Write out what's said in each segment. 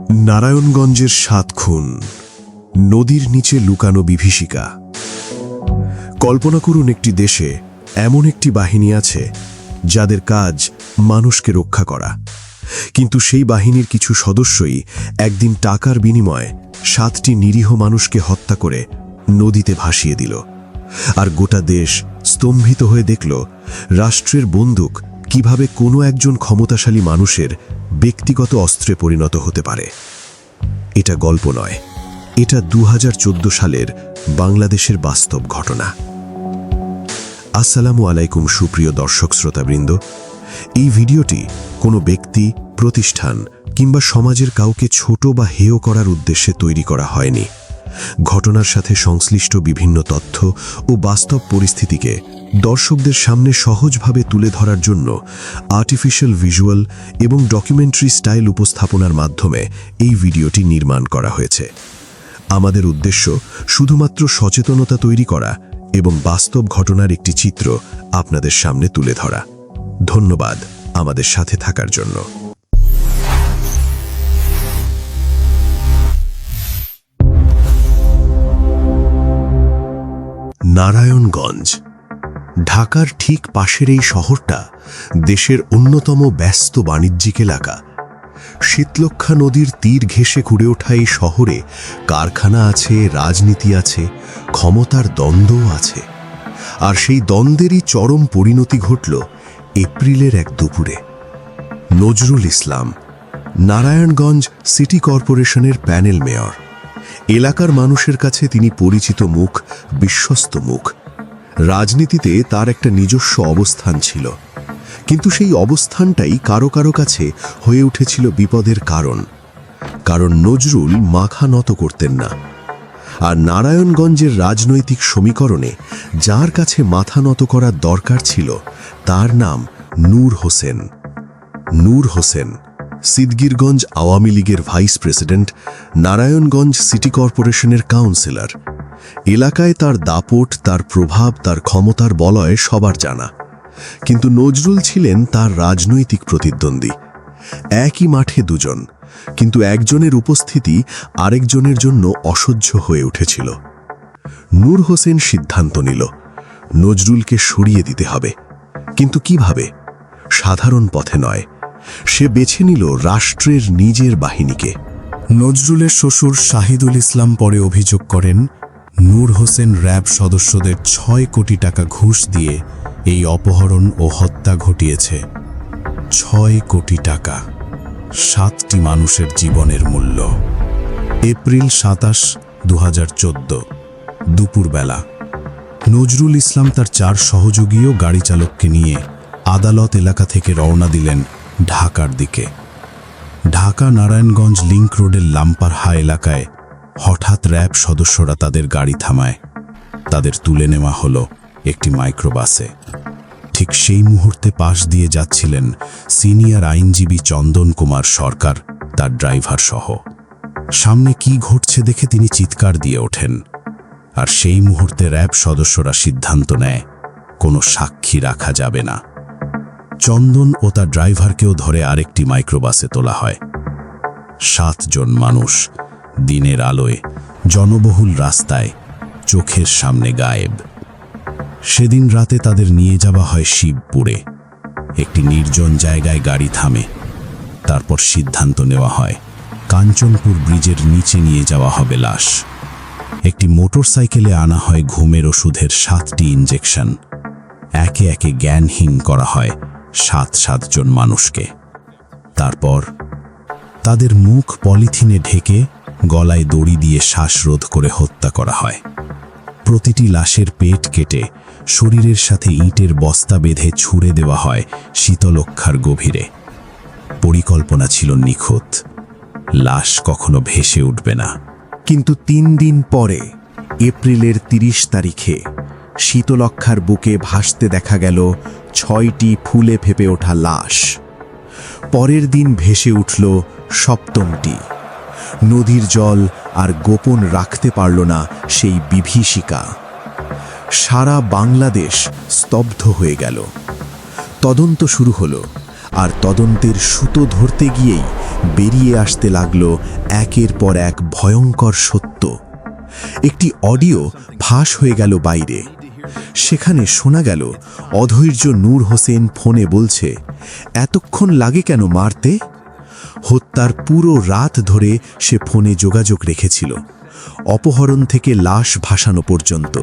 নারায়ণগঞ্জের ৭ খুন, নদীর নিচে লুকানো বিভীষিকা। কল্পনা করুন, একটি দেশে এমন একটি বাহিনী আছে যাদের কাজ মানুষকে রক্ষা করা, কিন্তু সেই বাহিনীর কিছু সদস্যই একদিন টাকার বিনিময়ে ৭টি নিরীহ মানুষকে হত্যা করে নদীতে ভাসিয়ে দিল। আর গোটা দেশ স্তম্ভিত হয়ে দেখল রাষ্ট্রের বন্দুক কিভাবে কোনো একজন ক্ষমতাশালী মানুষের ব্যক্তিগত অস্ত্রে পরিণত হতে পারে। এটা গল্প নয়, এটা ২০১৪ সালের বাংলাদেশের বাস্তব ঘটনা। আসসালামু আলাইকুম সুপ্রিয় দর্শক শ্রোতাবৃন্দ। এই ভিডিওটি কোনো ব্যক্তি, প্রতিষ্ঠান কিংবা সমাজের কাউকে ছোট বা হেয় করার উদ্দেশ্যে তৈরি করা হয়নি। ঘটনার সাথে সংশ্লিষ্ট বিভিন্ন তথ্য ও বাস্তব পরিস্থিতিকে দর্শকদের সামনে সহজভাবে তুলে ধরার জন্য আর্টিফিশিয়াল ভিজুয়াল এবং ডকুমেন্টারি স্টাইল উপস্থাপনার মাধ্যমে এই ভিডিওটি নির্মাণ করা হয়েছে। আমাদের উদ্দেশ্য শুধুমাত্র সচেতনতা তৈরি করা এবং বাস্তব ঘটনার একটি চিত্র আপনাদের সামনে তুলে ধরা। ধন্যবাদ আমাদের সাথে থাকার জন্য। নারায়ণগঞ্জ, ঢাকার ঠিক পাশের এই শহরটা দেশের অন্যতম ব্যস্ত বাণিজ্যিক এলাকা। শীতলক্ষ্যা নদীর তীর ঘেঁষে কুড়ে ওঠা এই শহরে কারখানা আছে, রাজনীতি আছে, ক্ষমতার দ্বন্দ্বও আছে। আর সেই দ্বন্দ্বেরই চরম পরিণতি ঘটল এপ্রিলের এক দুপুরে। নজরুল ইসলাম, নারায়ণগঞ্জ সিটি কর্পোরেশনের প্যানেল মেয়র। এলাকার মানুষের কাছে তিনি পরিচিত মুখ, বিশ্বস্ত মুখ। রাজনীতিতে তার একটা নিজস্ব অবস্থান ছিল, কিন্তু সেই অবস্থানটাই কারো কারো কাছে হয়ে উঠেছিল বিপদের কারণ নজরুল মাথা নত করতেন না। আর নারায়ণগঞ্জের রাজনৈতিক সমীকরণে যার কাছে মাথা নত করার দরকার ছিল তার নাম নূর হোসেন। নূর হোসেন সিদ্ধিরগঞ্জ আওয়ামী লীগের ভাইস প্রেসিডেন্ট, নারায়ণগঞ্জ সিটি কর্পোরেশনের কাউন্সিলর। এলাকায় তার দাপট, তার প্রভাব, তার ক্ষমতার বলয় সবার জানা। কিন্তু নজরুল ছিলেন তার রাজনৈতিক প্রতিদ্বন্দ্বী। একই মাঠে দুজন, কিন্তু একজনের উপস্থিতি আরেকজনের জন্য অসহ্য হয়ে উঠেছিল। নূর হোসেন সিদ্ধান্ত নিল নজরুলকে সরিয়ে দিতে হবে, কিন্তু কিভাবে? সাধারণ পথে নয়, সে বেছে নিল রাষ্ট্রের নিজের বাহিনীকে। নজরুলের শ্বশুর শাহিদুল ইসলাম পরে অভিযোগ করেন, নূর হোসেন র্যাব সদস্যদের ৬ কোটি টাকা ঘুষ দিয়ে এই অপহরণ ও হত্যা ঘটিয়েছে। ৬ কোটি টাকা, ৭টি মানুষের জীবনের মূল্য। এপ্রিল ২৭, ২০১৪ দুপুরবেলা নজরুল ইসলাম তার ৪ সহযোগী ও গাড়ি চালককে নিয়ে আদালত এলাকা থেকে রওনা দিলেন ঢাকার দিকে। ঢাকা নারায়ণগঞ্জ লিংক রোডের লাম্পারহা এলাকায় হঠাৎ র্যাব সদস্যরা তাদের গাড়ি থামায়। তাদের তুলে নেওয়া হলো একটি মাইক্রোবাসে। ঠিক সেই মুহূর্তে পাশ দিয়ে যাচ্ছিলেন সিনিয়র আইনজীবী চন্দন কুমার সরকার, তার ড্রাইভার সহ। সামনে কি ঘটছে দেখে তিনি চিৎকার দিয়ে ওঠেন। আর সেই মুহূর্তে র্যাব সদস্যরা সিদ্ধান্ত নেয় কোনো সাক্ষী রাখা যাবে না। চন্দন ও তার ড্রাইভারকেও ধরে আরেকটি মাইক্রোবাসে তোলা হয়। ৭ জন মানুষ দিনের আলোয় জনবহুল রাস্তায় চোখের সামনে গায়েব। সেদিন রাতে তাদের নিয়ে যাওয়া হয় শিবপুরে। একটি নির্জন জায়গায় গাড়ি থামে। তারপর সিদ্ধান্ত নেওয়া হয় কাঞ্চনপুর ব্রিজের নিচে নিয়ে যাওয়া হবে লাশ। একটি মোটরসাইকেলে আনা হয় ঘুমের ওষুধের 7টি ইনজেকশন। একে একে জ্ঞানহীন করা হয় ৭ জন মানুষকে। তারপর তাদের মুখ পলিথিনে ঢেকে গলায় দড়ি দিয়ে শ্বাসরোধ করে হত্যা করা হয়। প্রতিটি লাশের পেট কেটে শরীরের সাথে ইটের বস্তা বেঁধে ছুঁড়ে দেওয়া হয় শীতলক্ষ্যার গভীরে। পরিকল্পনা ছিল নিখুঁত, লাশ কখনো ভেসে উঠবে না। কিন্তু ৩ দিন পরে, এপ্রিলের ৩০ তারিখে শীতলক্ষ্যার বুকে ভাসতে দেখা গেল ৬টি ফুলে ফেপে ওঠা লাশ। পরের দিন ভেসে উঠল ৭মটি। নদীর জল আর গোপন রাখতে পারল না সেই বিভীষিকা। সারা বাংলাদেশ স্তব্ধ হয়ে গেল। তদন্ত শুরু হলো, আর তদন্তের সুতো ধরতে গিয়েই বেরিয়ে আসতে লাগল একের পর এক ভয়ঙ্কর সত্য। একটি অডিও ফাঁস হয়ে গেল বাইরে। সেখানে শোনা গেল অধৈর্য নূর হোসেন ফোনে বলছে, এতক্ষণ লাগে কেন মারতে? হত্যার পুরো রাত ধরে সে ফোনে যোগাযোগ রেখেছিল, অপহরণ থেকে লাশ ভাসানো পর্যন্ত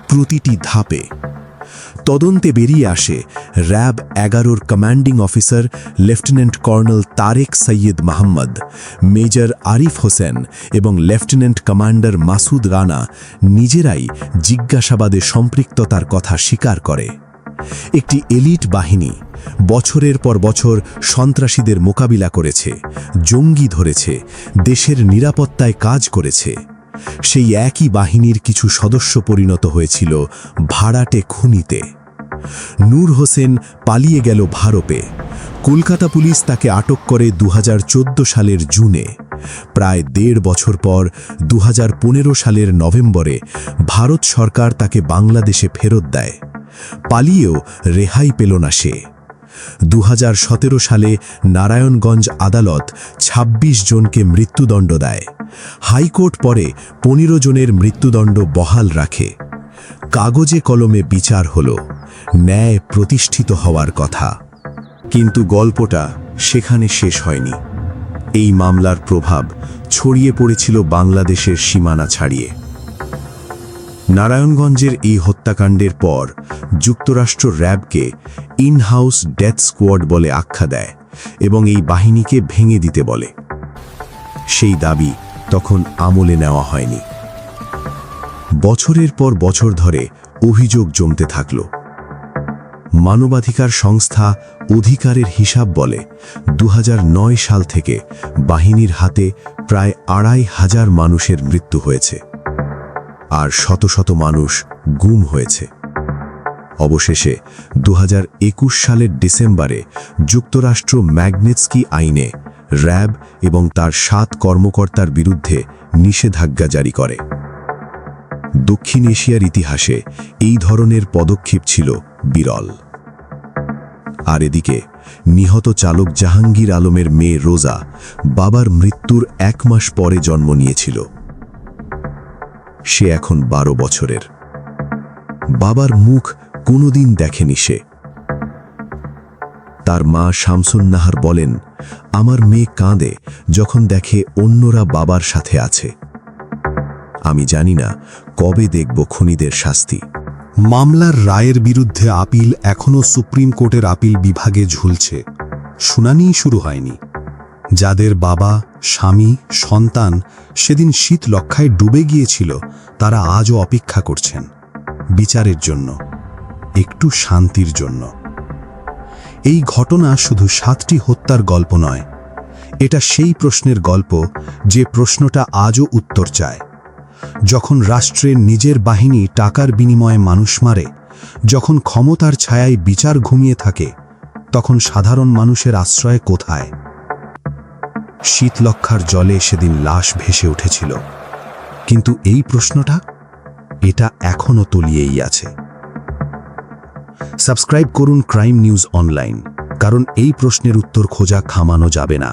প্রতিটি ধাপে। তদন্তে বেরিয়ে আসে র্যাব 11-র commanding officer lieutenant colonel Tareq Sayed Mahmud, major Arif Hossain এবং লেফটেন্যান্ট কমান্ডার মাসুদ রানা নিজেরাই জিজ্ঞাসাবাদে সম্পৃক্ততার কথা স্বীকার করে। একটি এলিট বাহিনী বছরের পর বছর সন্ত্রাসীদের মোকাবিলা করেছে, জঙ্গি ধরেছে, দেশের নিরাপত্তায় কাজ করেছে। সেই একই বাহিনীর কিছু সদস্য পরিণত হয়েছিল ভাড়াটে খুনিতে। নূর হোসেন পালিয়ে গেল ভারতে। কলকাতা পুলিশ তাকে আটক করে 2014 সালের জুনে। প্রায় 1.5 বছর পর 2015 সালের নভেম্বরে ভারত সরকার তাকে বাংলাদেশে ফেরত দেয়। পালিয়েও রেহাই পেল না সে। 2017 সালে নারায়ণগঞ্জ আদালত 26 জনকে মৃত্যুদণ্ড দেয়। হাইকোর্ট পরে 15 জনের মৃত্যুদণ্ড বহাল রাখে। কাগজে কলমে বিচার হলো, ন্যায় প্রতিষ্ঠিত হওয়ার কথা। কিন্তু গল্পটা সেখানে শেষ হয়নি। এই মামলার প্রভাব ছড়িয়ে পড়েছিল বাংলাদেশের সীমানা ছাড়িয়ে। নারায়ণগঞ্জের এই হত্যাকাণ্ডের পর যুক্তরাষ্ট্র র্যাবকে ইন-হাউস ডেথ স্কোয়াড বলে আখ্যা দেয় এবং এই বাহিনীকে ভেঙে দিতে বলে। সেই দাবি তখন আমলে নেওয়া হয়নি। বছরের পর বছর ধরে অভিযোগ জমতে থাকল। মানবাধিকার সংস্থা অধিকারের হিসাব বলে 2009 সাল থেকে বাহিনীর হাতে প্রায় 2,500 মানুষের মৃত্যু হয়েছে, আর শত শত মানুষ গুম হয়েছে। অবশেষে 2021 সালের ডিসেম্বরে যুক্তরাষ্ট্র ম্যাগনেটস্কি আইনে র্যাব এবং তার 7 কর্মকর্তার বিরুদ্ধে নিষেধাজ্ঞা জারি করে। দক্ষিণ এশিয়ার ইতিহাসে এই ধরনের পদক্ষেপ ছিল বিরল। আর এদিকে নিহত চালক জাহাঙ্গীর আলমের মেয়ে রোজা বাবার মৃত্যুর 1 মাস পরে জন্ম নিয়েছিল। সে এখন 12 বছরের। বাবার মুখ কোনোদিন দেখেনি সে। তার মা শামসুন নাহার বলেন, আমার মেয়ে কাঁদে যখন দেখে অন্যরা বাবার সাথে আছে। আমি জানি না কবে দেখব খুনিদের শাস্তি। মামলার রায়ের বিরুদ্ধে আপিল এখনও সুপ্রিম কোর্টের আপিল বিভাগে ঝুলছে। শুনানিই শুরু হয়নি। যাদের বাবা, স্বামী, সন্তান সেদিন শীতলক্ষায় ডুবে গিয়েছিল, তারা আজও অপেক্ষা করছেন বিচারের জন্য, একটু শান্তির জন্য। এই ঘটনা শুধু 7টি হত্যার গল্প নয়, এটা সেই প্রশ্নের গল্প যে প্রশ্নটা আজও উত্তর চায়। যখন রাষ্ট্রের নিজের বাহিনী টাকার বিনিময়ে মানুষ মারে, যখন ক্ষমতার ছায়ায় বিচার ঘুমিয়ে থাকে, তখন সাধারণ মানুষের আশ্রয় কোথায়? শীতলক্ষার জলে সেদিন লাশ ভেসে উঠেছিল, কিন্তু এই প্রশ্নটা, এটা এখনও তলিয়েই আছে। সাবস্ক্রাইব করুন ক্রাইম নিউজ অনলাইন, কারণ এই প্রশ্নের উত্তর খোঁজা থামানো যাবে না।